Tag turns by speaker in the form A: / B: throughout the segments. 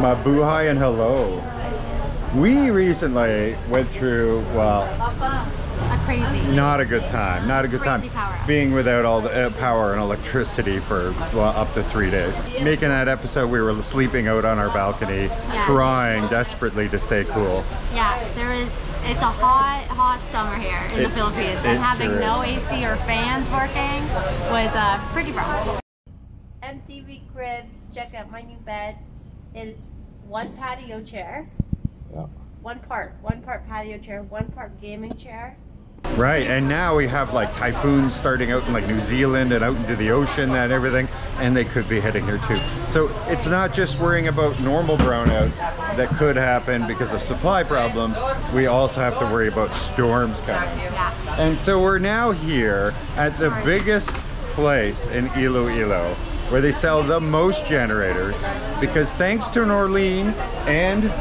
A: Mabuhay and hello. We recently went through, well,
B: a crazy,
A: not a good time. Not a good time being without all the power and electricity for, well, up to 3 days. Making that episode, we were sleeping out on our balcony, trying desperately to stay cool.
B: Yeah, it's a hot summer here in the Philippines, and having no AC or fans working was pretty rough.
C: MTV Cribs, check out my new bed. It's one patio chair, one part patio chair, one part gaming chair.
A: Right, and now we have like typhoons starting out in like New Zealand and out into the ocean and everything, and they could be hitting here too. So it's not just worrying about normal brownouts that could happen because of supply problems. We also have to worry about storms coming. And so we're now here at the biggest place in Iloilo, where they sell the most generators, because thanks to Norlene and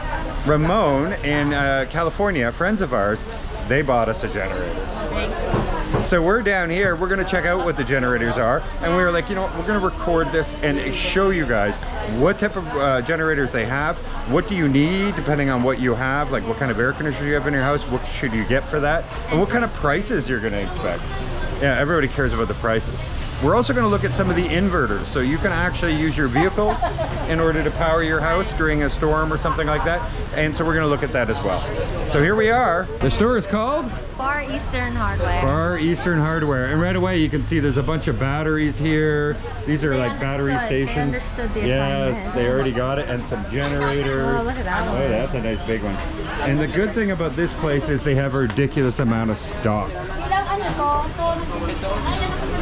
A: Ramon in California, friends of ours, they bought us a generator. So we're down here, we're gonna check out what the generators are, and we were like, you know what, we're gonna record this and show you guys what type of generators they have, what do you need depending on what you have, like what kind of air conditioner you have in your house, what should you get for that, and what kind of prices you're gonna expect. Yeah, everybody cares about the prices. We're also going to look at some of the inverters, so you can actually use your vehicle in order to power your house during a storm or something like that, and so we're going to look at that as well. So here we are. The store is called?
B: Far Eastern Hardware.
A: Far Eastern Hardware, and right away you can see there's a bunch of batteries here. These are like battery stations.
B: They understood the
A: yes,
B: assignment.
A: they already got it, and some generators.
B: Oh, look at that one.
A: Oh, that's a nice big one. And the good thing about this place is they have a ridiculous amount of stock.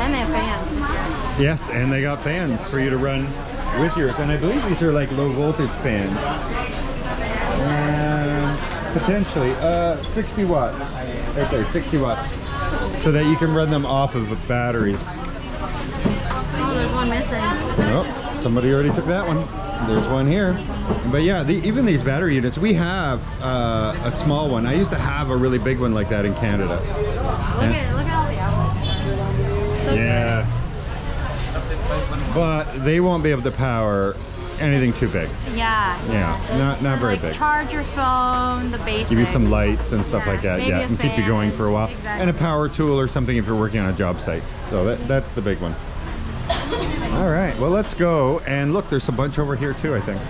B: And they have fans.
A: Yes, and they got fans for you to run with yours. And I believe these are like low voltage fans. Potentially 60 watts. Right there, 60 watts. So that you can run them off of batteries.
B: Oh, there's one missing.
A: Oh, somebody already took that one. There's one here. But yeah, even these battery units, we have a small one. I used to have a really big one like that in Canada.
B: Look at all the outlets. So
A: yeah. Good. But they won't be able to power anything too big.
B: Yeah.
A: Yeah, not very big.
B: Charge your phone, the basics.
A: Give you some lights and stuff like that.
B: Maybe
A: yeah, and keep you going for a while.
B: Exactly.
A: And a power tool or something if you're working on a job site. So that's the big one. All right, well, let's go. And look, there's a bunch over here too, I think.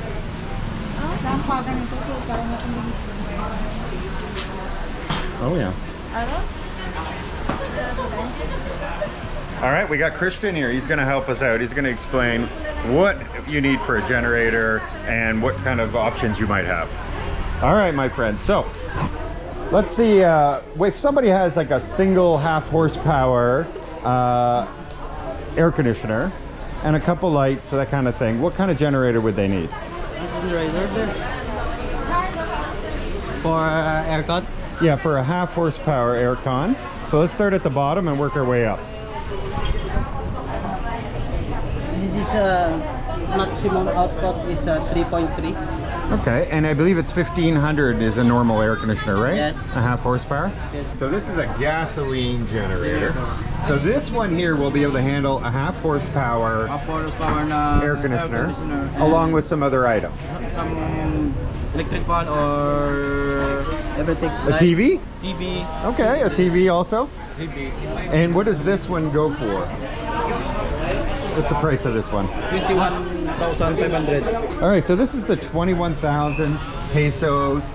A: Oh yeah. All right, we got Christian here. He's going to help us out. He's going to explain what you need for a generator and what kind of options you might have. All right, my friend. So let's see if somebody has like a single half horsepower air conditioner and a couple lights, that kind of thing. What kind of generator would they need?
D: For aircon?
A: Yeah, for a half horsepower aircon. So let's start at the bottom and work our way up.
D: This is maximum output is 3.3.
A: Okay, and I believe it's 1500 is a normal air conditioner, right?
D: Yes.
A: A half horsepower?
D: Yes.
A: So this is a gasoline generator. So this one here will be able to handle a half horsepower air conditioner along with some other items.
E: Some electric fan or
D: Everything.
A: A TV?
E: TV.
A: Okay, a TV also.
E: TV.
A: And what does this one go for? What's the price of this one?
E: 21,500.
A: All right, so this is the 21,000 pesos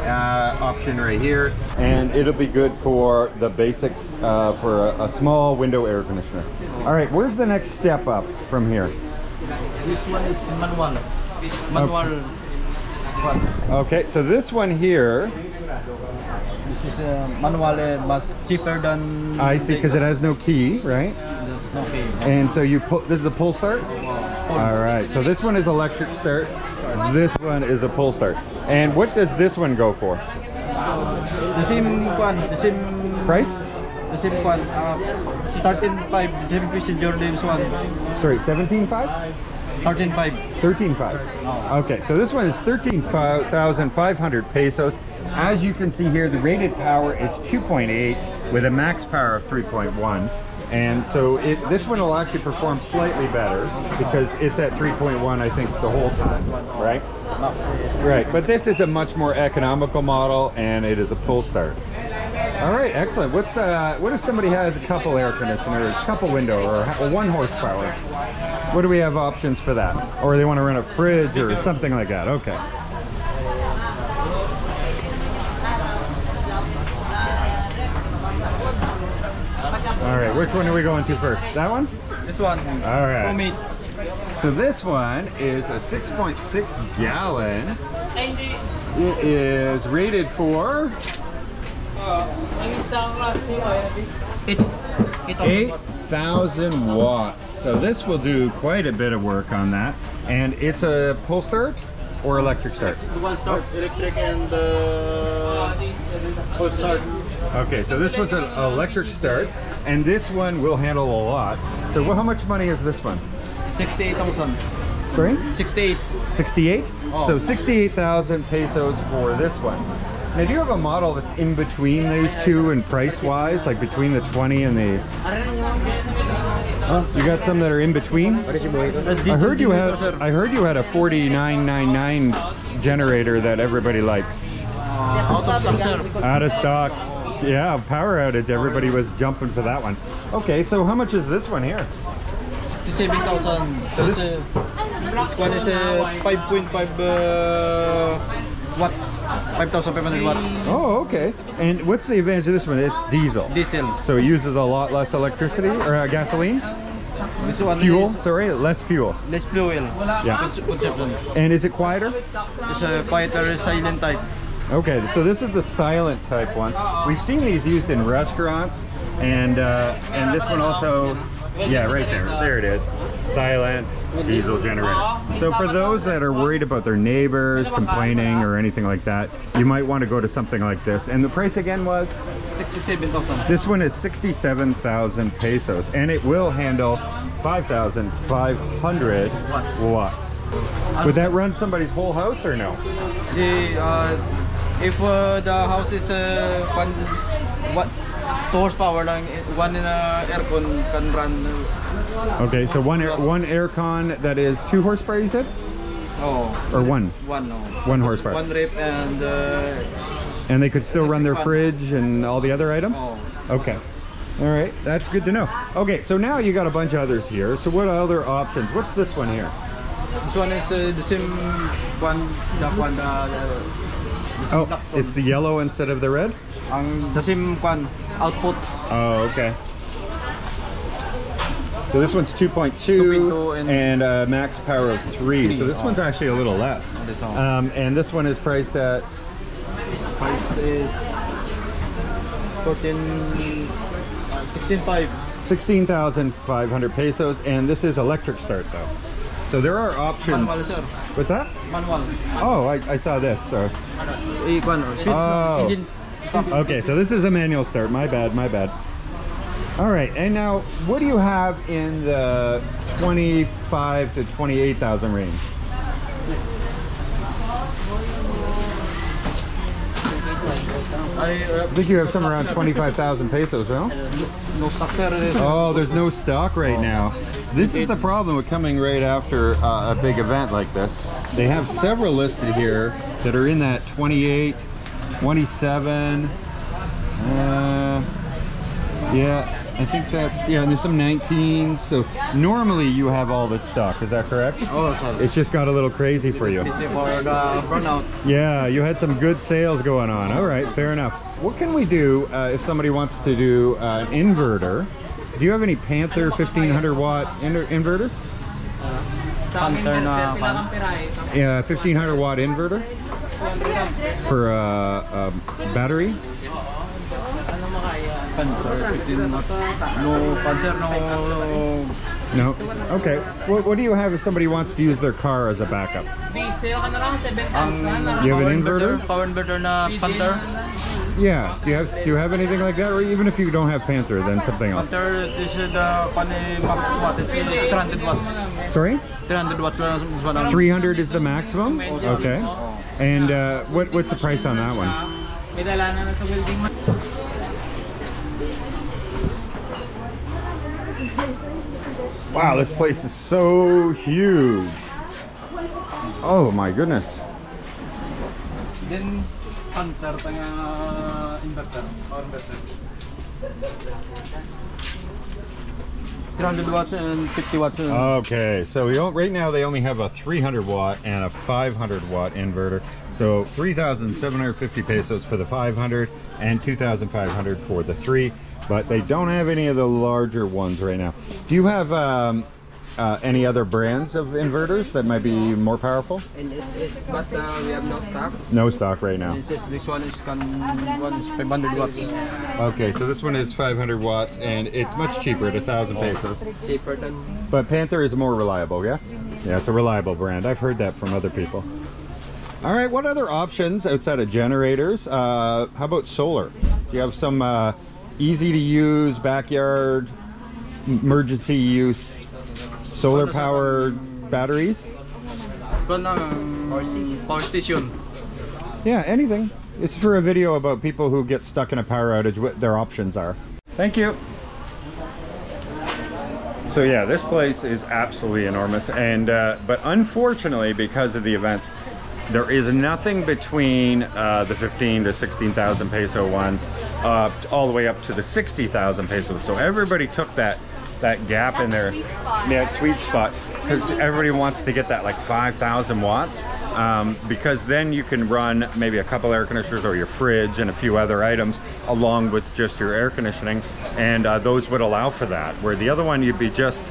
A: option right here, and it'll be good for the basics for a small window air conditioner. All right, where's the next step up from here?
E: This one is manual. Manual.
A: Okay, so this one here,
E: This is manual, but cheaper than.
A: I see, because it has no key, right?
E: There's no key.
A: And so you pull, this is a pull start? All right, so this one is electric start. This one is a pull start. And what does this one go for?
E: The same one, the same
A: Price?
E: The same one. 13.5. The same procedure this one.
A: Sorry, 17.5?
E: 13.5.
A: 13.5. Okay, so this one is 13,500 pesos. As you can see here, the rated power is 2.8 with a max power of 3.1. And so this one will actually perform slightly better because it's at 3.1, I think, the whole time, right? Right, but this is a much more economical model, and it is a pull start. All right, excellent. What if somebody has a couple air conditioner, a couple window, or 1 horsepower? What do we have options for that? Or they want to run a fridge or something like that? Okay. All right, which one are we going to first? That one?
E: This one.
A: All right.
E: Homemade.
A: So this one is a 6.6 gallon. It is rated for 8,000 watts. So this will do quite a bit of work on that. And it's a pull start or electric start?
E: One start, electric and pull start.
A: Okay, so this one's an electric start, and this one will handle a lot. So how much money is this one?
E: 68,000.
A: Sorry?
E: 68.
A: 68?
E: Oh.
A: So 68,000 pesos for this one. Now, do you have a model that's in between those two and price-wise, like between the 20 and the... You got some that are in between? I heard you had a 4999 generator that everybody likes.
E: Out of stock, sir.
A: Out of stock. Yeah, power outage. Everybody was jumping for that one. Okay, so how much is this one here?
E: 67,000. So this one is 5.5 watts. 5,500 watts.
A: Oh, okay. And what's the advantage of this one? It's diesel.
E: Diesel.
A: So it uses a lot less electricity or gasoline?
E: This one
A: Fuel,
E: is
A: sorry, less fuel.
E: less fuel.
A: Yeah.
E: Consumption.
A: And is it quieter?
E: It's a quieter, silent type.
A: Okay, so this is the silent type one. We've seen these used in restaurants, and this one also, yeah, right there. There it is. Silent diesel generator. So for those that are worried about their neighbors complaining or anything like that, you might want to go to something like this. And the price again was?
E: 67,000.
A: This one is 67,000 pesos, and it will handle 5,500 watts. Would that run somebody's whole house or no?
E: If the house is 2 horsepower, one in aircon can run.
A: Okay, so one aircon that is 2 horsepower, you said?
E: Oh.
A: Or one?
E: One, no.
A: 1 horsepower.
E: One rep and...
A: and they could still run their fridge and all the other items?
E: Oh.
A: Okay. All right, that's good to know. Okay, so now you got a bunch of others here. So what other options? What's this one here?
E: This one is the same one,
A: Oh, it's the yellow instead of the red?
E: The same one, output.
A: Oh, okay. So this one's 2.2 and max power of 3. So this one's actually a little less. And this one is priced at?
E: Price is 16,500.
A: 16,500 pesos, and this is electric start though. So there are options.
E: Manual, sir.
A: What's that?
E: Manual.
A: Oh, I saw this. So.
E: Oh.
A: Okay, so this is a manual start. My bad, my bad. All right, and now what do you have in the 25 to 28,000 range? I think you have some around 25,000 pesos, no?
E: No stock, sir.
A: Oh, there's no stock right now. This is the problem with coming right after a big event like this. They have several listed here that are in that 28, 27. Yeah, I think that's, yeah, and there's some 19s. So normally you have all this stock, is that correct?
E: Oh, sorry.
A: It's just got a little crazy for you.
E: For the burnout.
A: Yeah, you had some good sales going on. All right, fair enough. What can we do if somebody wants to do an inverter? Do you have any Panther 1500 watt inverters?
E: Panther na
A: Yeah, 1500 watt inverter for a battery.
E: Panther 15 watts. No Panther,
A: No. Okay. What do you have if somebody wants to use their car as a backup? You have an inverter?
E: Power inverter na Panther.
A: Yeah. Do you have anything like that, or even if you don't have Panther, then something else?
E: Panther is the max watt. It's 300 watts.
A: Sorry?
E: 300 watts.
A: 300 is the maximum. Okay. And what's the price on that one? Wow, this place is so huge. Oh my goodness.
E: Then Hunter tanga inverter or inverter. 300 watts and 50 watts.
A: Okay, so right now they only have a 300 watt and a 500 watt inverter. So 3,750 pesos for the 500 and 2,500 for the 3. But they don't have any of the larger ones right now. Do you have any other brands of inverters that might be more powerful?
D: And but we have no stock.
A: No stock right now.
E: This one is 500 watts.
A: Okay, so this one is 500 watts and it's much cheaper at 1,000 pesos.
D: Cheaper than.
A: But Panther is more reliable, yes? Yeah, it's a reliable brand. I've heard that from other people. All right, what other options outside of generators? How about solar? Do you have some easy to use backyard emergency use solar powered batteries?
E: Power station.
A: Yeah, anything. It's for a video about people who get stuck in a power outage, what their options are. Thank you. So yeah, this place is absolutely enormous, and but unfortunately, because of the events, there is nothing between the 15 to 16,000 peso ones all the way up to the 60,000 pesos. So everybody took that gap in there, that sweet spot, because everybody wants to get that like 5,000 watts, because then you can run maybe a couple air conditioners or your fridge and a few other items along with just your air conditioning, and those would allow for that, where the other one you'd be just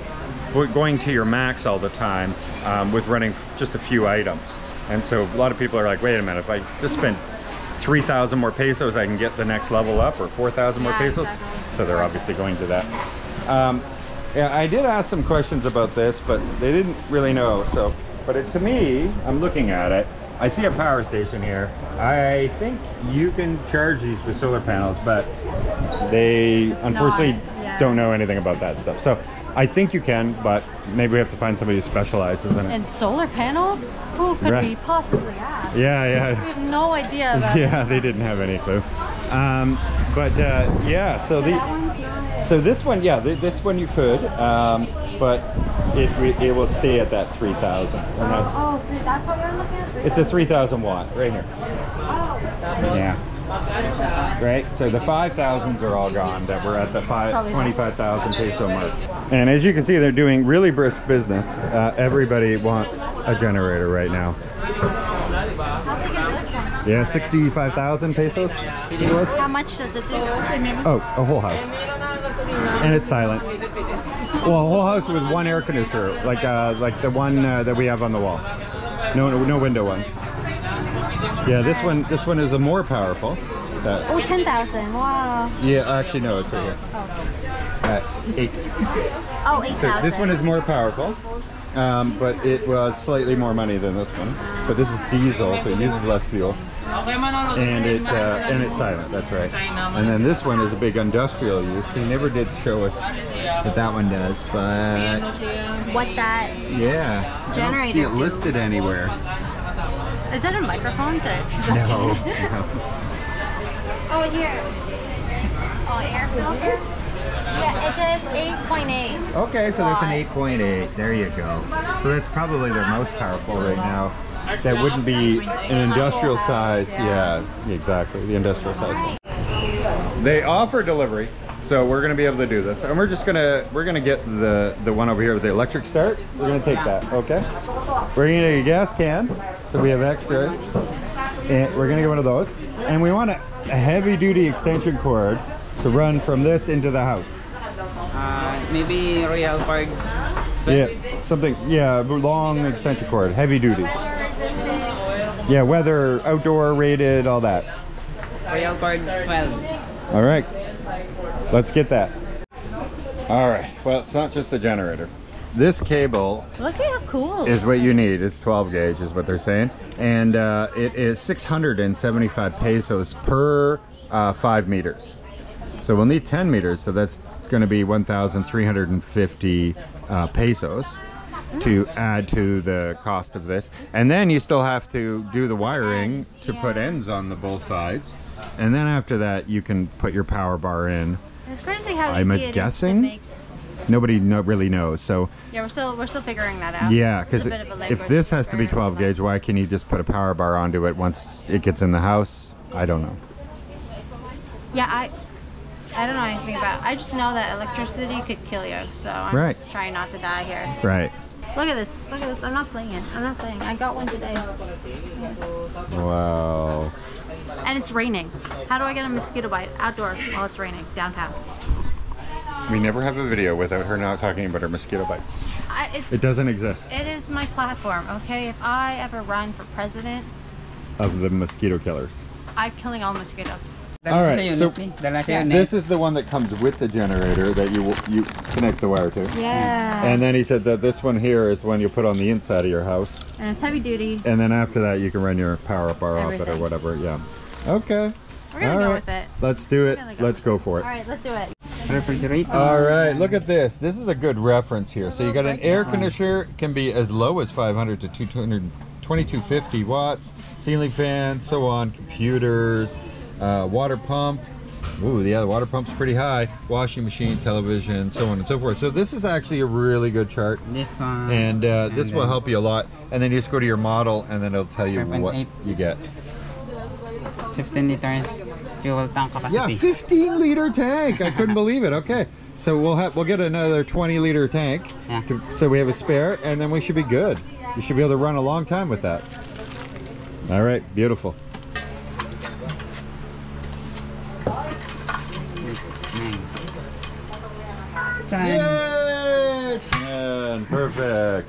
A: going to your max all the time with running just a few items. And so a lot of people are like, wait a minute, if I just spend 3,000 more pesos, I can get the next level up, or 4,000 more pesos. Exactly. So they're obviously going to that. Yeah, I did ask some questions about this, but they didn't really know. So, but to me, I'm looking at it. I see a power station here. I think you can charge these with solar panels, but they unfortunately don't know anything about that stuff. So I think you can, but maybe we have to find somebody who specializes in it.
B: And solar panels? Who could we possibly ask?
A: Yeah, yeah.
B: We have no idea about
A: yeah, they didn't have any clue. Yeah, so this one, yeah, this one you could, but it will stay at that 3,000. And
B: that's what we're looking at?
A: It's a 3,000 watt right here.
B: Oh.
A: Yeah. Right, so the 5,000s are all gone. That we're at the 25,000 peso mark. And as you can see, they're doing really brisk business. Everybody wants a generator right now. Yeah, 65,000 pesos.
B: How much does it do?
A: Oh, a whole house. And it's silent. Well, a whole house with one air conditioner, like the one that we have on the wall. No window ones. Yeah, this one is a more powerful.
B: 10,000. Wow.
A: Yeah, actually no, it's right here.
B: Oh.
A: 8.
B: Oh, 8,000.
A: So this one is more powerful, but it was slightly more money than this one. But this is diesel, so it uses less fuel. And it's silent. That's right. And then this one is a big industrial use. They never did show us what that one does, but
B: what that?
A: Yeah.
B: Generator.
A: I don't see it listed anywhere.
B: Is that a microphone?
A: No.
B: Oh, here. Oh, air filter? Yeah, it says 8.8.
A: Okay, so that's an 8.8. There you go. So that's probably their most powerful right now. That wouldn't be an industrial size. Yeah, exactly. The industrial size. They offer delivery, so we're gonna be able to do this. And we're gonna get the one over here with the electric start. We're gonna take that, okay? We're gonna get a gas can, so we have extra. And we're gonna get one of those. And we want a heavy duty extension cord to run from this into the house.
D: Maybe Royal Park.
A: Yeah, something, yeah, long extension cord, heavy duty. Yeah, weather, outdoor, rated, all that.
D: Royal Park 12.
A: All right, let's get that. All right, well, it's not just the generator. This cable,
B: look at how cool,
A: is what you need. It's 12 gauge is what they're saying. And it is 675 pesos per 5 meters. So we'll need 10 meters, so that's going to be 1,350 pesos to add to the cost of this. And then you still have to do the wiring to put ends on both sides. And then after that, you can put your power bar in.
B: It's crazy how
A: I'm
B: easy it
A: guessing.
B: is to make.
A: nobody really knows. So
B: yeah, we're still figuring that out.
A: yeah, because
B: It's a bit of a labor
A: if this has to be
B: for
A: 12 gauge, why can you just put a power bar onto it once it gets in the house? I don't know.
B: Yeah, I don't know anything about it. I just know that electricity could kill you, so I'm
A: Right.
B: just trying not to die here.
A: Right.
B: Look at this. Look at this. I'm not playing. I got one today.
A: Wow.
B: And it's raining. How do I get a mosquito bite outdoors while it's raining downtown?
A: We never have a video without her not talking about her mosquito bites. It doesn't exist.
B: It is my platform, okay? If I ever run for president
A: Of the mosquito killers.
B: I'm killing all mosquitoes.
A: All right, so this is the one that comes with the generator that you connect the wire to.
B: Yeah.
A: And then he said that this one here is one you put on the inside of your house.
B: And it's heavy duty.
A: And then after that you can run your power bar off it or
B: Everything.
A: whatever, yeah. Okay.
B: We're gonna go with it.
A: Let's do it. Let's go for it.
B: All right, let's do it.
D: Refrigerator.
A: All right, look at this. This is a good reference here. So you got an air conditioner, can be as low as 500 to 2250 watts, ceiling fan, so on, computers, water pump. Ooh, yeah, the water pump's pretty high. Washing machine, television, so on and so forth. So this is actually a really good chart.
D: This one.
A: And this will help you a lot. And then you just go to your model and then it'll tell you
D: 5.8.
A: what you get.
D: 15 liters fuel tank capacity.
A: Yeah, 15-liter tank. I couldn't believe it. Okay, so we'll get another 20-liter tank.
D: Yeah.
A: So we have a spare, and then we should be good. You should be able to run a long time with that. All right, beautiful. Yay! 10, perfect.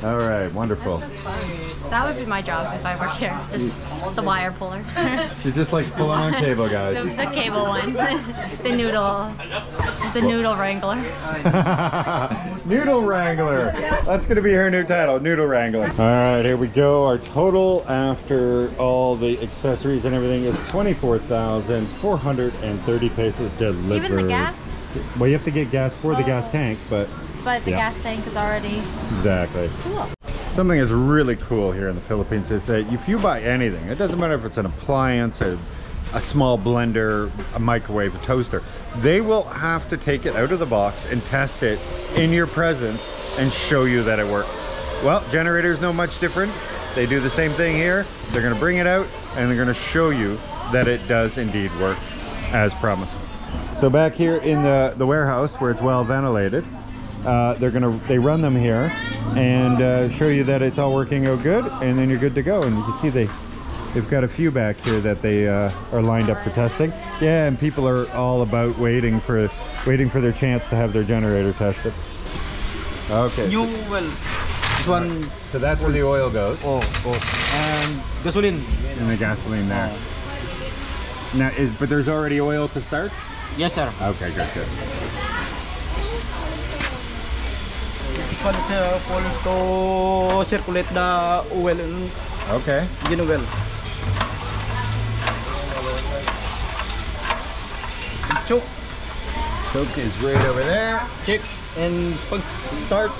A: All right, wonderful.
B: That would be my job if I worked here. Just the wire puller.
A: She just likes pulling on cable, guys.
B: the cable one. the noodle wrangler.
A: Noodle Wrangler. That's going to be her new title, Noodle Wrangler. All right, here we go. Our total after all the accessories and everything is 24,430 pesos delivered.
B: Even the gas?
A: Well, you have to get gas for the gas tank, but
B: the gas tank is already
A: exactly.
B: cool.
A: Something that's really cool here in the Philippines is that if you buy anything, it doesn't matter if it's an appliance, a small blender, a microwave, a toaster, they will have to take it out of the box and test it in your presence and show you that it works. Well, generators no much different. They do the same thing here. They're going to bring it out and they're going to show you that it does indeed work as promised. So back here in the warehouse where it's well ventilated, they run them here and show you that it's all working out good, and then you're good to go. And you can see they've got a few back here that they are lined up for testing. Yeah, and people are all about waiting for their chance to have their generator tested. Okay.
E: New well. This one.
A: So that's where the oil goes.
E: Oh. And gasoline.
A: And the gasoline there. Now, but there's already oil to start?
E: Yes, sir.
A: Okay, good.
E: This one is full to circulate the oil.
A: Okay.
E: Engine oil. Choke.
A: Choke is right over there.
E: Check and start.